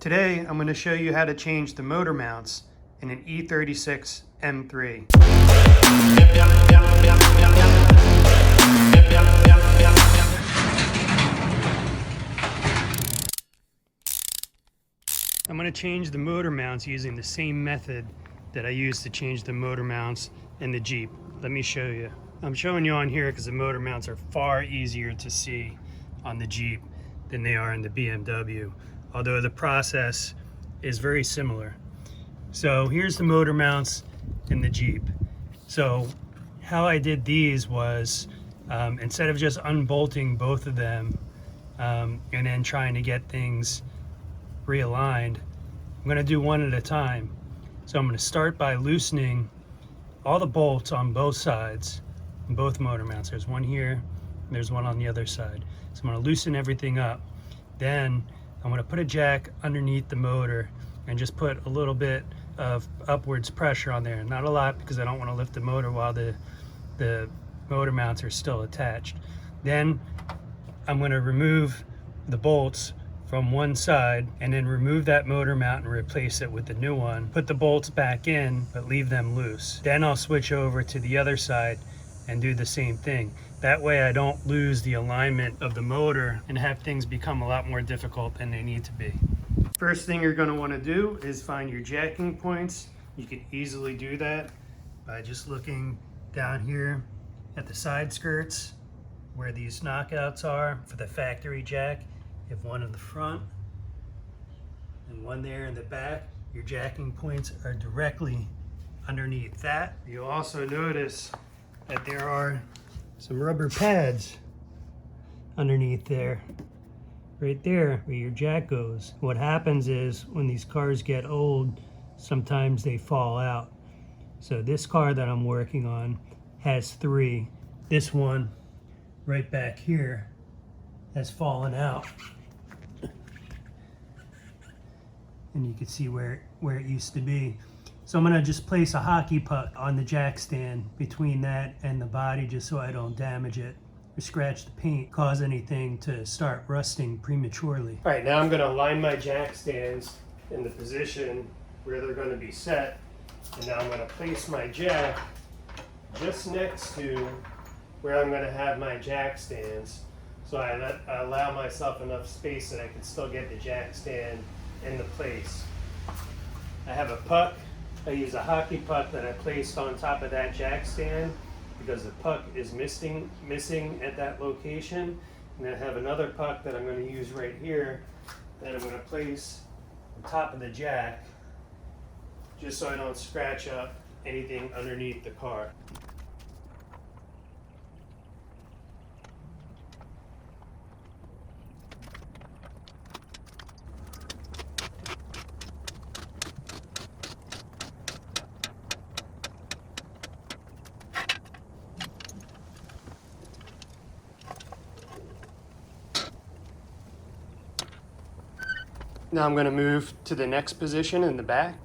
Today, I'm going to show you how to change the motor mounts in an E36 M3. I'm going to change the motor mounts using the same method that I used to change the motor mounts in the Jeep. Let me show you. I'm showing you on here because the motor mounts are far easier to see on the Jeep than they are in the BMW, although the process is very similar. So here's the motor mounts in the Jeep. So how I did these was, instead of just unbolting both of them and then trying to get things realigned, I'm going to do one at a time. So I'm going to start by loosening all the bolts on both sides, on both motor mounts. There's one here, and there's one on the other side. So I'm going to loosen everything up. Then I'm going to put a jack underneath the motor and just put a little bit of upwards pressure on there. Not a lot, because I don't want to lift the motor while the motor mounts are still attached. Then I'm going to remove the bolts from one side and then remove that motor mount and replace it with the new one. Put the bolts back in, but leave them loose. Then I'll switch over to the other side and do the same thing. That way I don't lose the alignment of the motor and have things become a lot more difficult than they need to be. First thing you're going to want to do is find your jacking points. You can easily do that by just looking down here at the side skirts where these knockouts are for the factory jack. You have one in the front and one there in the back. Your jacking points are directly underneath that. You'll also notice that there are some rubber pads underneath there, right there where your jack goes. What happens is when these cars get old, sometimes they fall out. So this car that I'm working on has 3. This one right back here has fallen out. And you can see where it used to be. So I'm gonna just place a hockey puck on the jack stand between that and the body, just so I don't damage it or scratch the paint, cause anything to start rusting prematurely. All right, now I'm gonna align my jack stands in the position where they're gonna be set. And now I'm gonna place my jack just next to where I'm gonna have my jack stands. So I allow myself enough space that I can still get the jack stand into place. I have a puck. I use a hockey puck that I placed on top of that jack stand because the puck is missing at that location. And then I have another puck that I'm going to use right here that I'm going to place on top of the jack just so I don't scratch up anything underneath the car. Now I'm going to move to the next position in the back.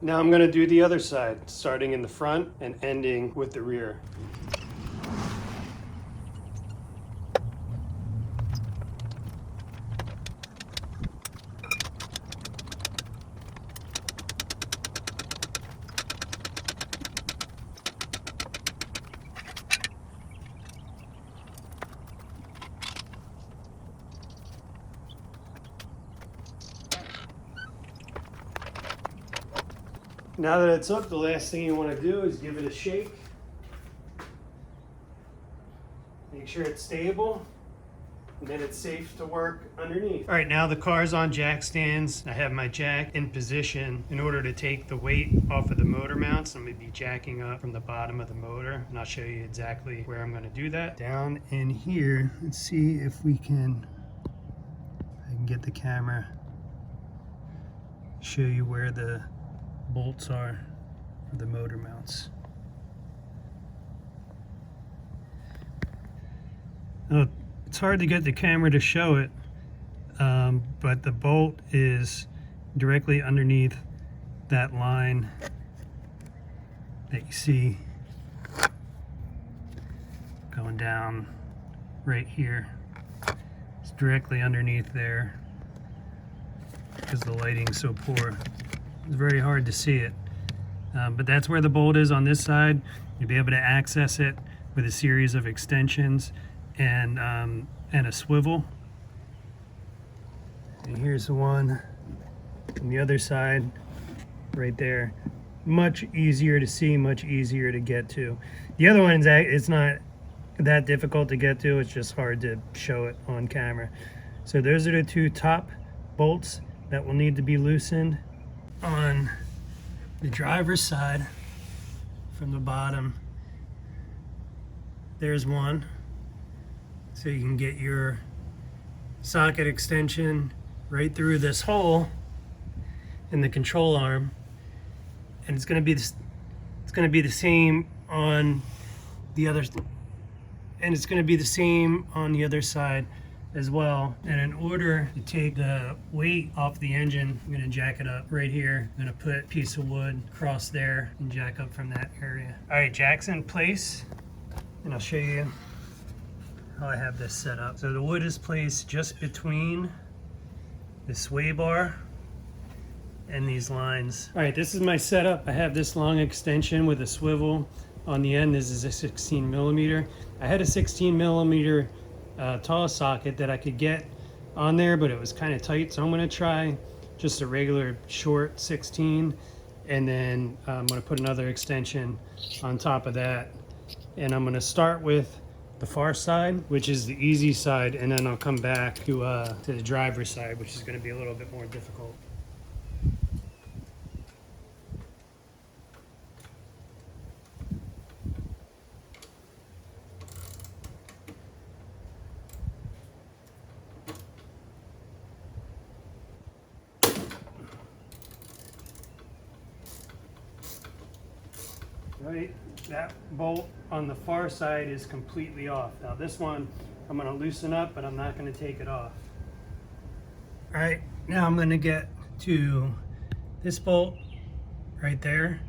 Now I'm going to do the other side, starting in the front and ending with the rear. Now that it's up, the last thing you want to do is give it a shake. Make sure it's stable, and then it's safe to work underneath. All right, now the car's on jack stands. I have my jack in position. In order to take the weight off of the motor mounts, I'm going to be jacking up from the bottom of the motor, and I'll show you exactly where I'm going to do that. Down in here, let's see if I can get the camera, show you where the bolts are for the motor mounts. It's hard to get the camera to show it. but the bolt is directly underneath that line that you see going down right here. It's directly underneath there because the lighting's so poor. It's very hard to see it. But that's where the bolt is on this side. You'll be able to access it with a series of extensions and a swivel. And here's the one on the other side right there. Much easier to see, much easier to get to. The other one, it's not that difficult to get to, it's just hard to show it on camera. So those are the two top bolts that will need to be loosened. On the driver's side, from the bottom, there's one. So you can get your socket extension right through this hole in the control arm, and it's going to be the same on the other, and it's going to be the same on the other side as well. And in order to take the weight off the engine, I'm going to jack it up right here. I'm going to put a piece of wood across there and jack up from that area. All right, jack's in place, and I'll show you how I have this set up. So the wood is placed just between the sway bar and these lines. All right, this is my setup. I have this long extension with a swivel on the end. This is a 16 millimeter. I had a 16 millimeter tall socket that I could get on there, but it was kind of tight. So I'm gonna try just a regular short 16, and then I'm gonna put another extension on top of that. And I'm gonna start with the far side, which is the easy side, and then I'll come back to the driver's side, which is gonna be a little bit more difficult. Right, that bolt on the far side is completely off. Now this one I'm going to loosen up, but I'm not going to take it off. All right, now I'm going to get to this bolt right there.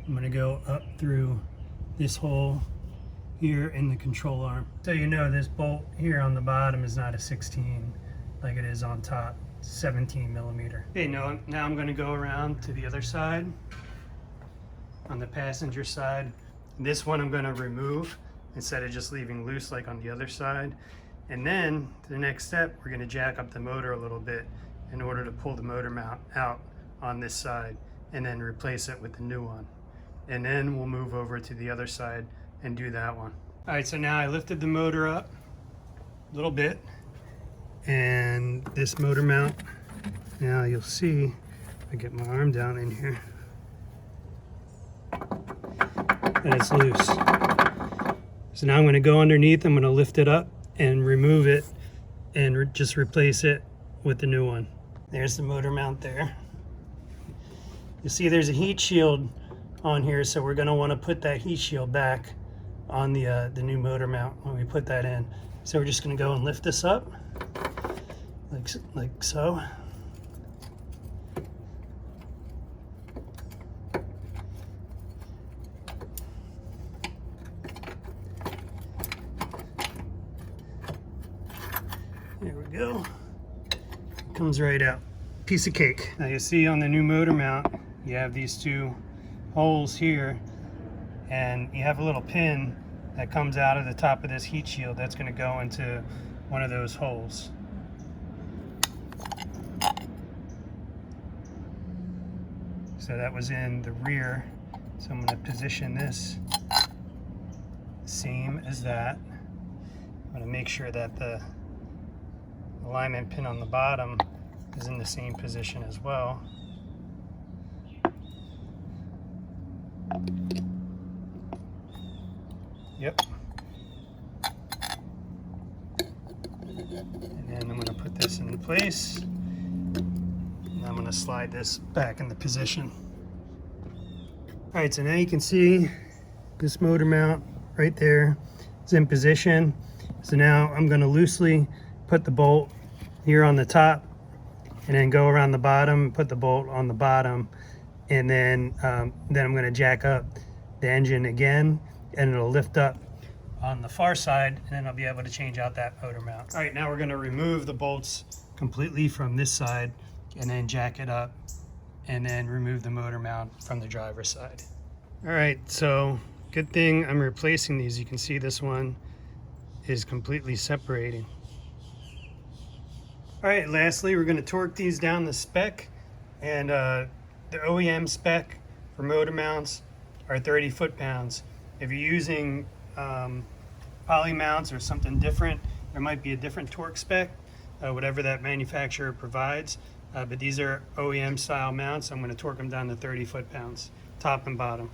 I'm going to go up through this hole here in the control arm. So you know this bolt here on the bottom is not a 16 like it is on top. It's 17 millimeter. Okay, now I'm going to go around to the other side. On the passenger side, this one I'm going to remove instead of just leaving loose like on the other side. And then the next step, we're going to jack up the motor a little bit in order to pull the motor mount out on this side and then replace it with the new one. And then we'll move over to the other side and do that one. All right, so now I lifted the motor up a little bit, and this motor mount, now you'll see, I get my arm down in here, and it's loose. So now I'm going to go underneath, I'm going to lift it up and remove it and just replace it with the new one. There's the motor mount there. You see there's a heat shield on here, so we're going to want to put that heat shield back on the new motor mount when we put that in. So we're just going to go and lift this up like so. There we go. Comes right out. Piece of cake. Now you see on the new motor mount, you have these two holes here, and you have a little pin that comes out of the top of this heat shield that's going to go into one of those holes. So that was in the rear. So I'm going to position this same as that. I'm going to make sure that the alignment pin on the bottom is in the same position as well. Yep. And then I'm going to put this into place. And I'm going to slide this back into position. Alright, so now you can see this motor mount right there. It's in position. So now I'm going to loosely put the bolt here on the top, and then go around the bottom, put the bolt on the bottom, and then I'm going to jack up the engine again, and it'll lift up on the far side, and then I'll be able to change out that motor mount. All right, now we're going to remove the bolts completely from this side, and then jack it up, and then remove the motor mount from the driver's side. All right, so good thing I'm replacing these. You can see this one is completely separating. All right, lastly, we're going to torque these down the spec, and the OEM spec for motor mounts are 30 foot-pounds. If you're using poly mounts or something different, there might be a different torque spec, whatever that manufacturer provides, but these are OEM style mounts. I'm going to torque them down to 30 foot-pounds, top and bottom.